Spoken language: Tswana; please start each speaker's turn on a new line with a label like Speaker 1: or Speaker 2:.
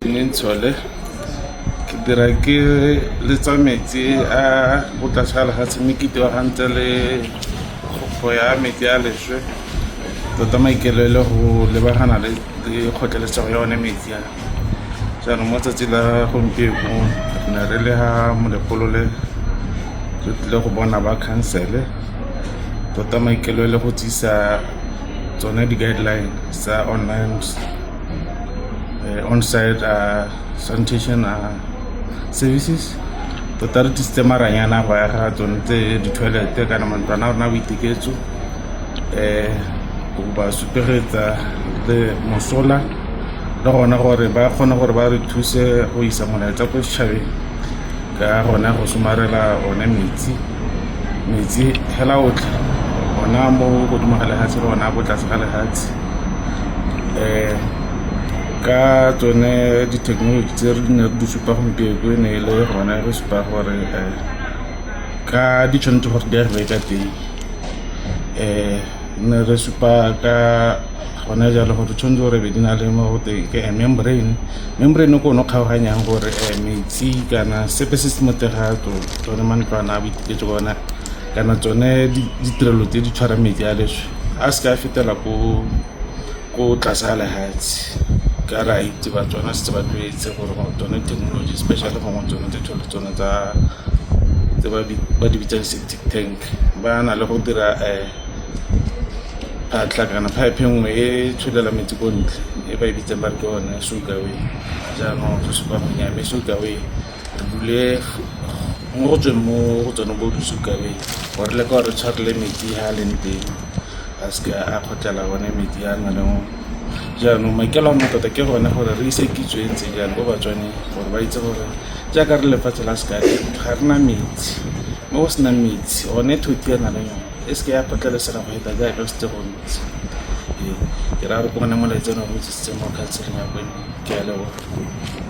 Speaker 1: Peninsula ke dira ke le tsa metsi a botlhaswa lefatshe mme ke tebagantse le go ya metsi a leswe tota maikaelelo go lebagana le kgotlheletsego ya one metsi a jaanong mo tsatsi la gompieno re ne re le ga molepolole re tlile go bona ba council tota maikaelelo go tsisa tsone di-guideline tsa online on-site sanitation services tota re tlisitse maranyana go ya ga tsone tse di-toilete kana mantlwana a rona boiteketso go ba supegetsa le mosola le gona gore ba kgone gore ba re thuse go isa molaetsa ko setšhabeng ka gona go somarela one metsi hela otlhe gona mo godimo ga lefatshe le gona bo tlase ga lefatshe ka tsone di-technology tse re ne re di supa gompieno ne e le gona re supa gore ka di tshwanetse gore di agile ka teng ne re supa ka gona jalo gore tshwanetse gore be di na le mo go teng ke membrane ko no kgaoganyang gore metsi kana sepe se se motega tsone mantlwana a boiteketso bona kana tsone ditirelo tse di tshwara metsi a leswe a se ka fetela ko tlase ga lefatshe ka ra itse ba tsona se ba tlwaetse gore tsone technology especially gongwe tsone tsone tse ba di bitsang septic tank ba na le go dira phatla kana pipe nngwe e tsholela metsi ko ntle e ba e bitsang ba re ke one soakaway jaanong go supa gonyame soakaway re bule mo go tsweng mo go tsone bo di-soakaway gore le ka gore tshwarele metsi ha a leng teng a se ka a kgotlela one metsi a na leng jaanong maikelo a matota ke gone gore re ise kitso e ntse jang ko batswaneng gore ba itse gore jaaka re lefatshe la sekate ga re na metsi mo go sena metsi one thothi a na le yone e se ke ya potlelesega go eta jaaka setse go ntse ke ra re ko gone molaetsano re botsisitse mo khanseleng ya bone ke a leboga